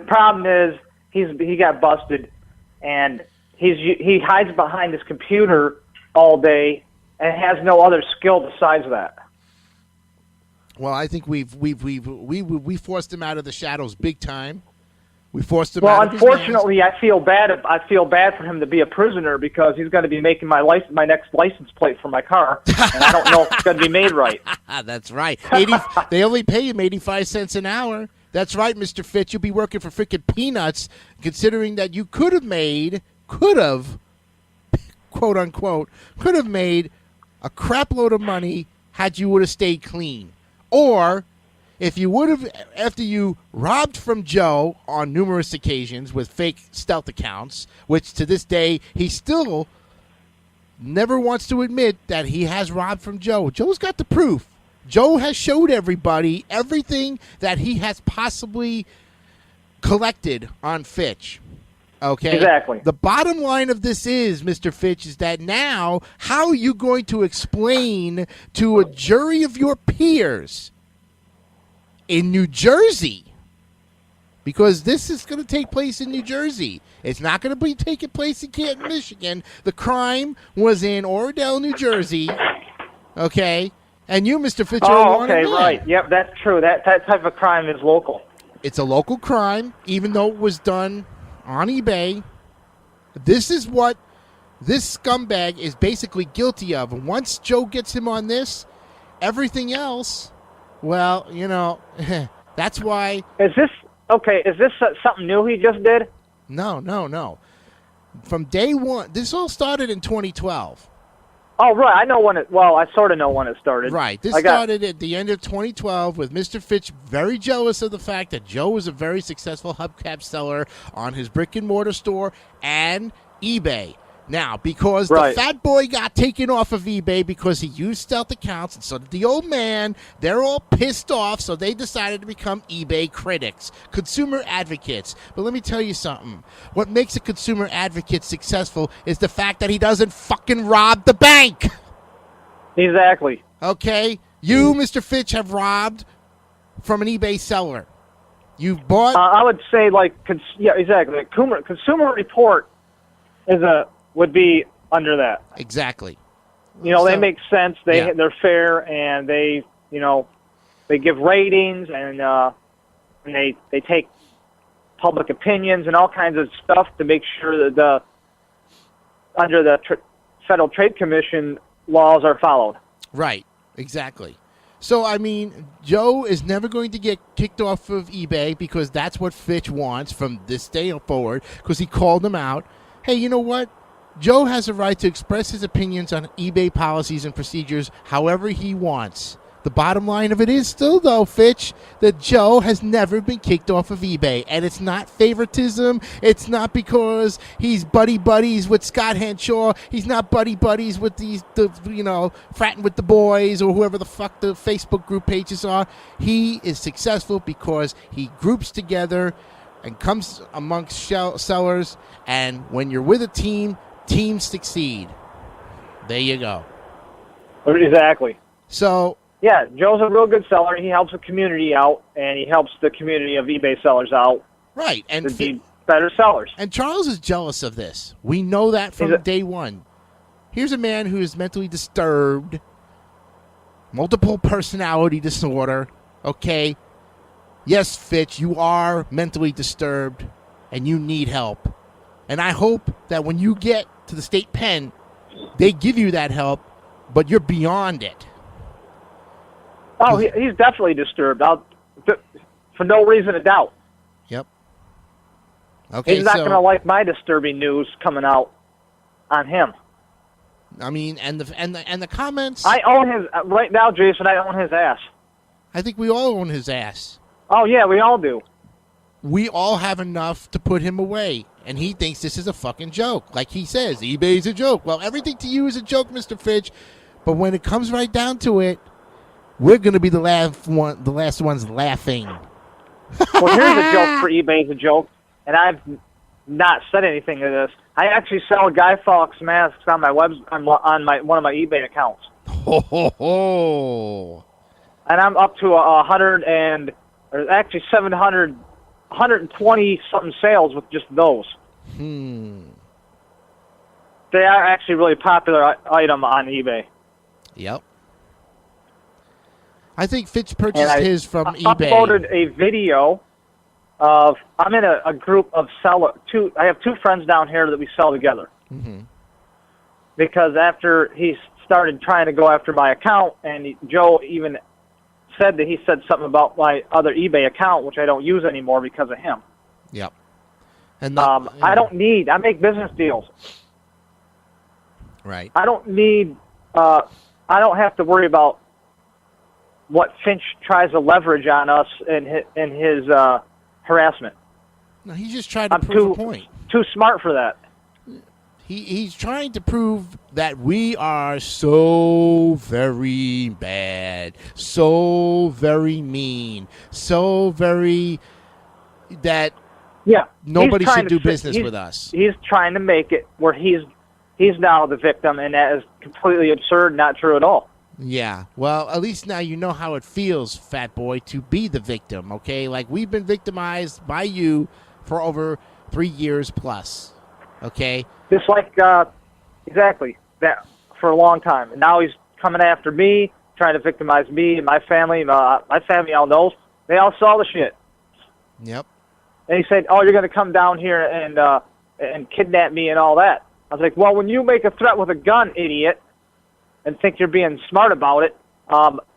The problem is he got busted, and he hides behind his computer all day and has no other skill besides that. Well, I think we forced him out of the shadows big time. We forced him well, out of his unfortunately, I feel bad for him to be a prisoner because he's going to be making my next license plate for my car, and I don't know if it's going to be made right. That's right. They only pay him 85 cents an hour. That's right, Mr. Fitch. You'll be working for freaking peanuts, considering that you could have, quote unquote, made a crap load of money had you would have stayed clean. Or if you would have, after you robbed from Joe on numerous occasions with fake stealth accounts, which to this day he still never wants to admit that he has robbed from Joe. Joe's got the proof. Joe has showed everybody everything that he has possibly collected on Fitch. Okay? Exactly. The bottom line of this is, Mr. Fitch, is that now how are you going to explain to a jury of your peers in New Jersey, because this is going to take place in New Jersey. It's not going to be taking place in Canton, Michigan. The crime was in Oradell, New Jersey. Okay? And you, Mr. Fitch, are okay, right. Yep, that's true. That type of crime is local. It's a local crime, even though it was done on eBay. This is what this scumbag is basically guilty of. And once Joe gets him on this, everything else, well, you know, that's why. Is this something new he just did? No. From day one, this all started in 2012. Oh, right. I know when I sort of know when it started. Right. This started at the end of 2012 with Mr. Fitch very jealous of the fact that Joe was a very successful hubcap seller on his brick-and-mortar store and eBay. Now, because the fat boy got taken off of eBay because he used stealth accounts, and so did the old man, they're all pissed off, so they decided to become eBay critics, consumer advocates. But let me tell you something. What makes a consumer advocate successful is the fact that he doesn't fucking rob the bank. Exactly. Okay? You, Mr. Fitch, have robbed from an eBay seller. You've bought... I would say, exactly. Consumer Report would be under that. Exactly. They make sense. They're fair, and they give ratings, and they take public opinions and all kinds of stuff to make sure that under the Federal Trade Commission laws are followed. Right. Exactly. So, I mean, Joe is never going to get kicked off of eBay because that's what Fitch wants from this day forward, because he called him out. Hey, you know what? Joe has a right to express his opinions on eBay policies and procedures however he wants. The bottom line of it is still, though, Fitch, that Joe has never been kicked off of eBay. And it's not favoritism. It's not because he's buddies with Scott Henshaw. He's not buddies with fratting with the boys or whoever the fuck the Facebook group pages are. He is successful because he groups together and comes amongst sellers. And when you're with a team, teams succeed. There you go. Exactly. So... yeah, Joe's a real good seller. He helps the community out, and he helps the community of eBay sellers out. Right. And to be better sellers. And Charles is jealous of this. We know that from day one. Here's a man who is mentally disturbed, multiple personality disorder, okay? Yes, Fitch, you are mentally disturbed, and you need help. And I hope that when you get to the state pen, they give you that help, but you're beyond it. Oh, he's definitely disturbed. For no reason to doubt. Yep. Okay, he's not going to like my disturbing news coming out on him. I mean, and the comments. I own his right now, Jason. I own his ass. I think we all own his ass. Oh yeah, we all do. We all have enough to put him away, and he thinks this is a fucking joke. Like he says, eBay's a joke. Well, everything to you is a joke, Mr. Fitch. But when it comes right down to it, we're going to be the last ones laughing. Well, here's a joke for eBay's a joke, and I've not said anything to this. I actually sell Guy Fawkes masks on my one of my eBay accounts. Ho ho ho! And I'm up to 700 120 something sales with just those. They are actually a really popular item on eBay. Yep. I think Fitch purchased his from eBay. I uploaded a video of, I'm in a group of I have two friends down here that we sell together. Because after he started trying to go after my account, and Joe even said that he said something about my other eBay account, which I don't use anymore because of him. Yep. And I make business deals. Right. I don't have to worry about what Finch tries to leverage on us in his harassment. No, he's just trying to prove a point. Too smart for that. He's trying to prove that we are so very bad, so very mean, so very that nobody should do business with us. He's trying to make it where he's now the victim, and that is completely absurd, not true at all. Yeah, well, at least now you know how it feels, fat boy, to be the victim, okay? Like, we've been victimized by you for over 3 years plus, okay? Just like, exactly, that for a long time. And now he's coming after me, trying to victimize me and my family. My family all knows. They all saw the shit. Yep. And he said, oh, you're going to come down here and kidnap me and all that. I was like, well, when you make a threat with a gun, idiot, and think you're being smart about it,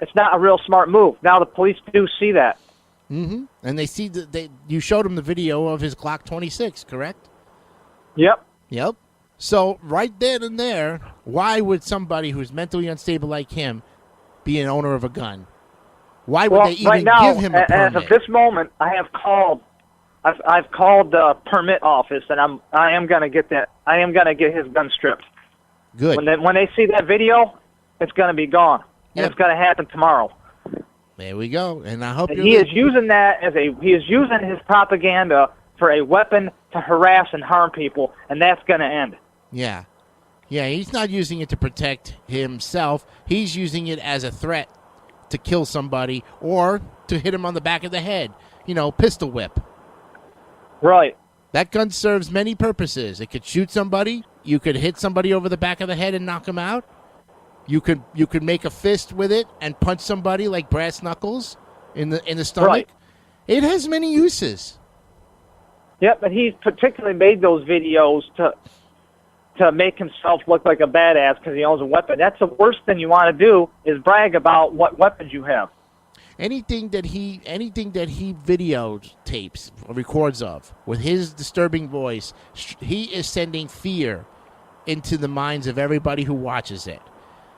it's not a real smart move. Now the police do see that. Mm-hmm. And they see that you showed them the video of his Glock 26, correct? Yep. Yep. So right then and there, why would somebody who's mentally unstable like him be an owner of a gun? Why would they even give him a permit? As of this moment, I've called the permit office, and I am going to get that. I am going to get his gun stripped. Good. When they see that video, it's going to be gone, and it's going to happen tomorrow. There we go. And I hope he is using that he is using his propaganda for a weapon to harass and harm people, and that's going to end. Yeah. Yeah, he's not using it to protect himself. He's using it as a threat to kill somebody or to hit him on the back of the head. Pistol whip. Right. That gun serves many purposes. It could shoot somebody. You could hit somebody over the back of the head and knock him out. You could make a fist with it and punch somebody like brass knuckles in the stomach. Right. It has many uses. Yep, but he particularly made those videos to make himself look like a badass because he owns a weapon. That's the worst thing you want to do is brag about what weapons you have. Anything that he videotapes or records of with his disturbing voice, he is sending fear into the minds of everybody who watches it.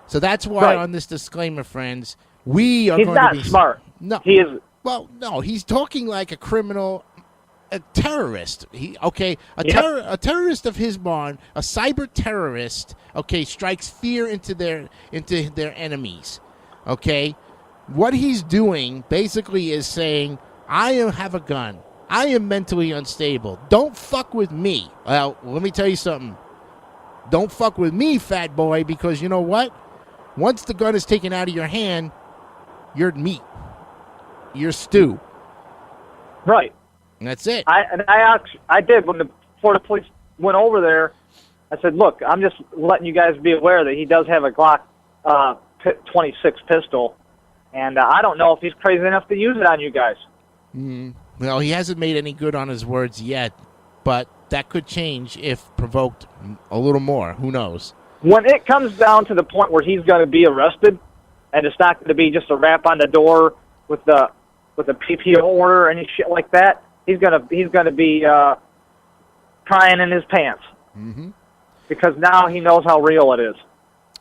So that's why on this disclaimer, friends, we are going to be... He's not smart. No. He is... Well, no, he's talking like a criminal, a terrorist. A terrorist of his bond, a cyber terrorist, strikes fear into their enemies, okay? What he's doing basically is saying, I have a gun. I am mentally unstable. Don't fuck with me. Well, let me tell you something. Don't fuck with me, fat boy, because you know what? Once the gun is taken out of your hand, you're meat. You're stew. Right. And that's it. I did before the police went over there. I said, look, I'm just letting you guys be aware that he does have a Glock 26 pistol. And I don't know if he's crazy enough to use it on you guys. Well, he hasn't made any good on his words yet, but that could change if provoked a little more. Who knows? When it comes down to the point where he's going to be arrested, and it's not going to be just a rap on the door with a PPO order or any shit like that, he's going to be crying in his pants. Mm-hmm. Because now he knows how real it is.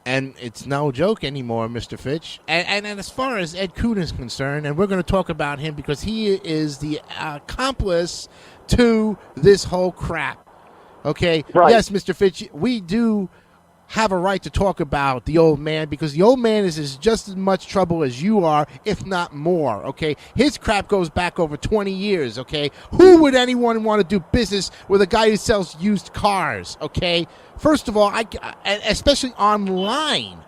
And it's no joke anymore, Mr. Fitch. And as far as Ed Kuhn is concerned, and we're going to talk about him because he is the accomplice to this whole crap. Okay? Right. Yes, Mr. Fitch, we do have a right to talk about the old man because the old man is just as much trouble as you are, if not more, okay? His crap goes back over 20 years, okay? Who would anyone want to do business with a guy who sells used cars, okay? First of all, especially online,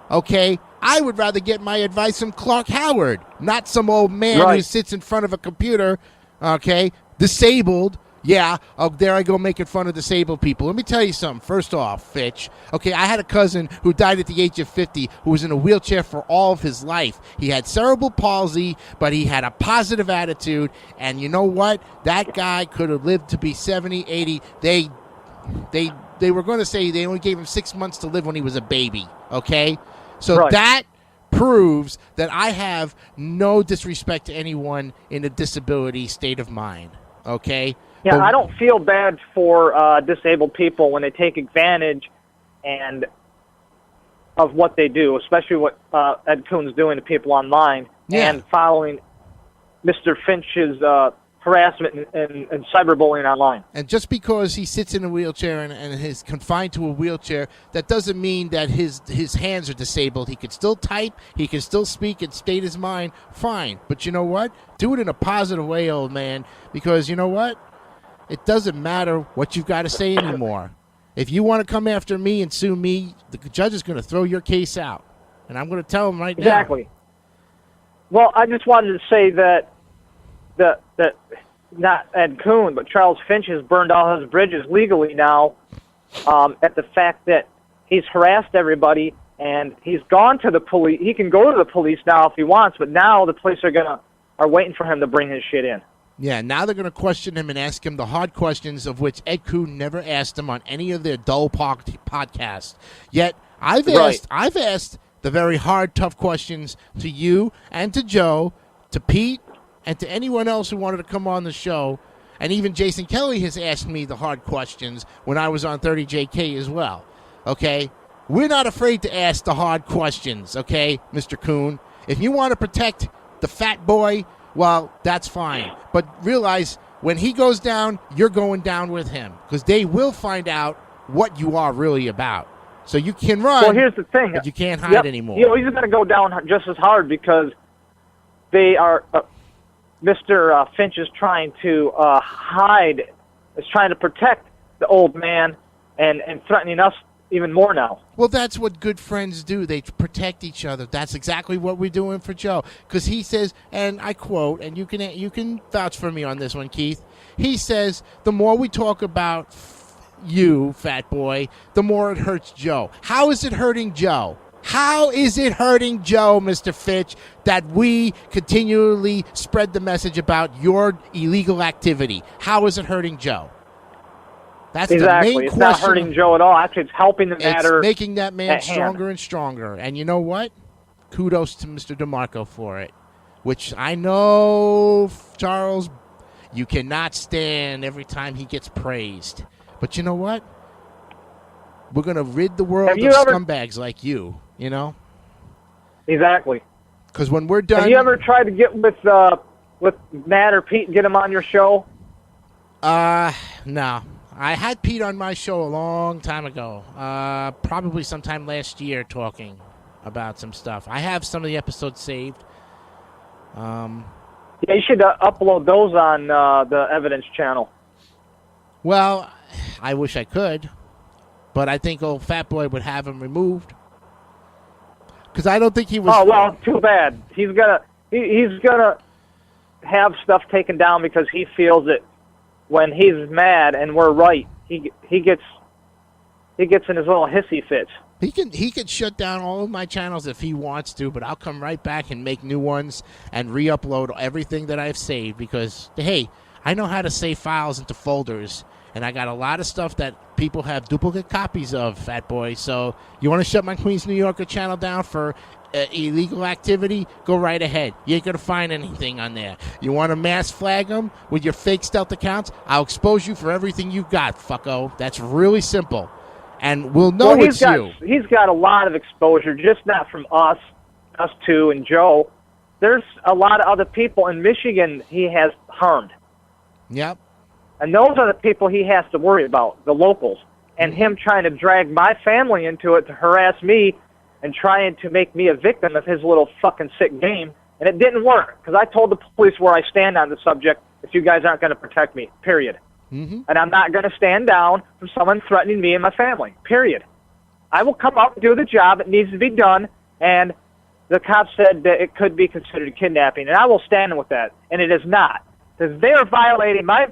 okay? I would rather get my advice from Clark Howard, not some old man who sits in front of a computer, okay, Disabled. Yeah, oh, there I go making fun of disabled people. Let me tell you something. First off, Fitch. Okay, I had a cousin who died at the age of 50 who was in a wheelchair for all of his life. He had cerebral palsy, but he had a positive attitude. And you know what? That guy could have lived to be 70, 80. They were going to say they only gave him 6 months to live when he was a baby. Okay? So Right. that proves that I have no disrespect to anyone in a disability state of mind. Okay? Yeah, But- I don't feel bad for disabled people when they take advantage and of what they do, especially what Ed Coon's doing to people online and following Mr. Finch's harassment and cyberbullying online. And just because he sits in a wheelchair and is confined to a wheelchair, that doesn't mean that his hands are disabled. He can still type, he can still speak and state his mind, fine. But you know what? Do it in a positive way, old man, because you know what? It doesn't matter what you've got to say anymore. If you want to come after me and sue me, the judge is going to throw your case out. And I'm going to tell him right now. Exactly. Well, I just wanted to say that not Ed Coon, but Charles Finch has burned all his bridges legally now at the fact that he's harassed everybody and he's gone to the police. He can go to the police now if he wants, but now the police are waiting for him to bring his shit in. Yeah, now they're going to question him and ask him the hard questions of which Ed Coon never asked him on any of their dull podcasts. Yet I've asked the very hard, tough questions to you and to Joe, to Pete, and to anyone else who wanted to come on the show. And even Jason Kelly has asked me the hard questions when I was on 30JK as well. Okay? We're not afraid to ask the hard questions, okay, Mr. Coon? If you want to protect the fat boy, well, that's fine. But realize when he goes down, you're going down with him because they will find out what you are really about. So you can run, well, here's the thing. but you can't hide anymore. You know, he's going to go down just as hard because they are Mr. Finch is trying to is trying to protect the old man and threatening us even more now. Well, that's what good friends do. They protect each other. That's exactly what we're doing for Joe. Because he says, and I quote, and you can vouch for me on this one, Keith. He says, the more we talk about you, fat boy, the more it hurts Joe. How is it hurting Joe? How is it hurting Joe, Mr. Fitch, that we continually spread the message about your illegal activity? How is it hurting Joe? That's exactly. the main it's question. Not hurting Joe at all. Actually, it's helping the matter. It's making that man stronger hand. and stronger. And you know what? Kudos to Mr. DeMarco for it. Which I know, Charles, you cannot stand every time he gets praised. But you know what? We're going to rid the world of scumbags like you, you know? Exactly. Because when we're done... Have you ever tried to get with Matt or Pete and get them on your show? No. I had Pete on my show a long time ago, probably sometime last year, talking about some stuff. I have some of the episodes saved. Yeah, you should upload those on the Evidence channel. Well, I wish I could, but I think old Fat Boy would have him removed because I don't think he was. Oh well, too bad. He's gonna have stuff taken down because he feels that when he's mad and we're right, he gets in his little hissy fits. He can shut down all of my channels if he wants to, but I'll come right back and make new ones and re-upload everything that I've saved because, hey, I know how to save files into folders, and I got a lot of stuff that people have duplicate copies of, Fat Boy. So you want to shut my Queens, New Yorker channel down for illegal activity? Go right ahead. You ain't going to find anything on there. You want to mass flag them with your fake stealth accounts? I'll expose you for everything you got, fucko. That's really simple. And we'll know it's you. He's got a lot of exposure, just not from us two, and Joe. There's a lot of other people in Michigan he has harmed. Yep. And those are the people he has to worry about, the locals. And him trying to drag my family into it to harass me and trying to make me a victim of his little fucking sick game. And it didn't work, because I told the police where I stand on the subject if you guys aren't going to protect me, period. Mm-hmm. And I'm not going to stand down from someone threatening me and my family, period. I will come up and do the job. It needs to be done. And the cops said that it could be considered kidnapping, and I will stand with that. And it is not. because they are violating my